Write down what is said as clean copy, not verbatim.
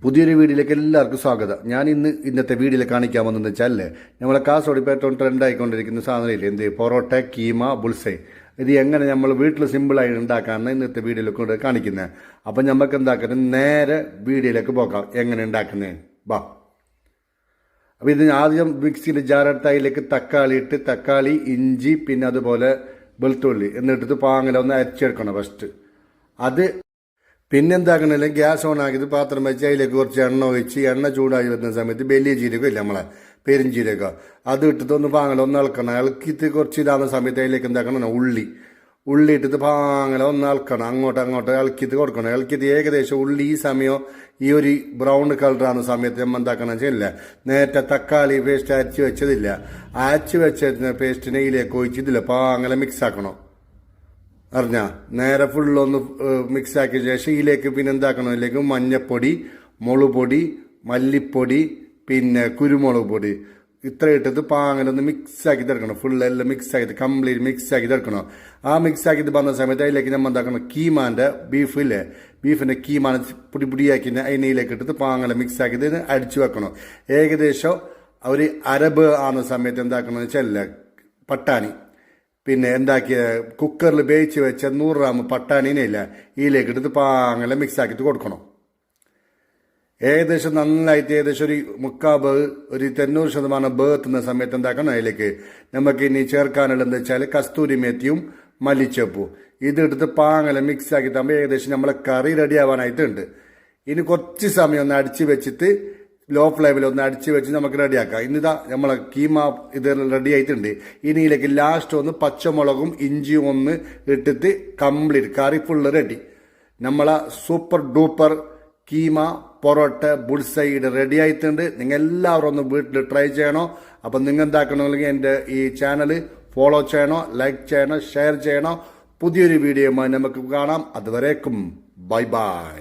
പുതിയൊരു വീഡിയോയിലേക്ക് എല്ലാവർക്കും സ്വാഗതം. ഞാൻ ഇന്നത്തെ വീഡിയോയിൽ കാണിക്കാൻ വന്നതെന്ന് വെച്ചാൽ നമ്മളെ കാസർഗോഡ് ഇപ്പോൾ ഏറ്റവും ട്രെൻഡ് ആയിക്കൊണ്ടിരിക്കുന്ന സാധനമില്ല എന്ത് പൊറോട്ട, കീമ, ബുൾസൈ. ഇത് എങ്ങനെ നമ്മൾ വീട്ടിൽ സിമ്പിളായി ഉണ്ടാക്കാമെന്ന് ഇന്നത്തെ വീഡിയോയിൽ കൊണ്ട് കാണിക്കുന്നത്. അപ്പം നമുക്ക് എന്താക്കുന്നത് നേരെ വീഡിയോയിലേക്ക് പോകാം. എങ്ങനെ ഉണ്ടാക്കുന്നത് ബാ. അപ്പോൾ ഇത് ആദ്യം മിക്സിയിൽ ജാറെടുത്ത് അതിലേക്ക് തക്കാളി ഇട്ട് തക്കാളി, ഇഞ്ചി, പിന്നെ അതുപോലെ വെളുത്തുള്ളി എന്നിട്ടിട്ട് പാങ്ങലൊന്ന് അരച്ചെടുക്കണം ഫസ്റ്റ്. അത് പിന്നെന്താക്കണില്ല, ഗ്യാസ് ഓൺ ആക്കിയത് പാത്രം വെച്ച് അതിലേക്ക് കുറച്ച് എണ്ണ ഒഴിച്ച് എണ്ണ ചൂടായി വരുന്ന സമയത്ത് വലിയ ജീരകം ഇല്ല നമ്മളെ പെരുംജീരകം, അത് ഇട്ടിട്ട് ഒന്ന് പാങ്ങല ഇളക്കണം. ഇളക്കിയിട്ട് കുറച്ച് ഇതാകുന്ന സമയത്ത് അതിലേക്ക് എന്താക്കണം ഉള്ളി ഇട്ടിട്ട് പാങ്ങല ഇളക്കണം. അങ്ങോട്ട് ഇളക്കിയിട്ട് കൊടുക്കണം. ഇളക്കിയിട്ട് ഏകദേശം ഉള്ളി ഈ സമയം ഈ ഒരു ബ്രൗൺ കളറാകുന്ന സമയത്ത് നമ്മൾ എന്താക്കണം വെച്ചില്ല, നേരത്തെ തക്കാളി പേസ്റ്റ് അരച്ച് വെച്ചതില്ല, അരച്ച് വെച്ച പേസ്റ്റിനെ ഇതിലേക്ക് ഒഴിച്ചിട്ടില്ല പാങ്ങല മിക്സ് ആക്കണം. അറിഞ്ഞാ നേരെ ഫുള്ളൊന്ന് മിക്സ് ആക്കിയ ശേഷം ഇതിലേക്ക് പിന്നെ എന്താക്കണം, ഇതിലേക്ക് മഞ്ഞപ്പൊടി, മുളക് പൊടി, മല്ലിപ്പൊടി, പിന്നെ കുരുമുളക് പൊടി ഇത്ര ഇട്ടിട്ട് പാങ്ങലൊന്ന് മിക്സ് ആക്കി തീർക്കണം. ഫുള്ളെല്ലാം മിക്സ് ആക്കിയിട്ട് കംപ്ലീറ്റ് മിക്സ് ആക്കി തീർക്കണം. ആ മിക്സ് ആക്കിയിട്ട് വന്ന സമയത്ത് അതിലേക്ക് നമ്മൾ എന്താക്കണം, കീമാൻ്റെ ബീഫിൻ്റെ കീമാന പൊടിയാക്കി അതിനയിലേക്ക് ഇട്ടിട്ട് പാങ്ങല മിക്സ് ആക്കിയിട്ട് അടിച്ചു വെക്കണം. ഏകദേശം ഒരു അരബ് ആകുന്ന സമയത്ത് എന്താക്കണമെന്ന് വെച്ചാൽ പട്ടാണി പിന്നെ എന്താക്കിയ കുക്കറിൽ വേവിച്ച് വെച്ച 100 ഗ്രാം പട്ടാണിനില്ല ഇതിലേക്ക് എടുത്ത് പാങ്ങല മിക്സ് ആക്കിയിട്ട് കൊടുക്കണം. ഏകദേശം നന്നായിട്ട് ഏകദേശം ഒരു 90% ബേത്തുന്ന സമയത്ത് എന്താക്കണം, അതിലേക്ക് നമുക്ക് ഇനി ചേർക്കാനുള്ളതെന്ന് വെച്ചാൽ കസ്തൂരി മേത്തിയും മല്ലിച്ചപ്പും ഇതെടുത്ത് പാങ്ങല മിക്സ് ആക്കിയിട്ടാകുമ്പോൾ ഏകദേശം നമ്മളെ കറി റെഡി ആവാനായിട്ടുണ്ട്. ഇനി കുറച്ച് സമയം ഒന്ന് അടിച്ച് വെച്ചിട്ട് ലോ ഫ്ലെയിമിൽ ഒന്ന് അടിച്ച് വെച്ച് നമുക്ക് റെഡിയാക്കാം. ഇന്നിതാ നമ്മളെ കീമ ഇത് റെഡി ആയിട്ടുണ്ട്. ഇനിയിലേക്ക് ലാസ്റ്റ് ഒന്ന് പച്ചമുളകും ഇഞ്ചിയും ഒന്ന് ഇട്ടിട്ട് കംപ്ലീറ്റ് കറി ഫുള്ള് റെഡി. നമ്മളെ super duper keema parotta bullseye ready ആയിട്ടുണ്ട്. നിങ്ങൾ എല്ലാവരും ഒന്ന് വീട്ടിൽ ട്രൈ ചെയ്യണോ. അപ്പം നിങ്ങൾ എന്താക്കണമെങ്കിൽ എൻ്റെ ഈ ചാനൽ ഫോളോ ചെയ്യണോ, ലൈക്ക് ചെയ്യണോ, ഷെയർ ചെയ്യണോ. പുതിയൊരു വീഡിയോയുമായി നമുക്ക് കാണാം. അതുവരേക്കും ബൈ ബൈ.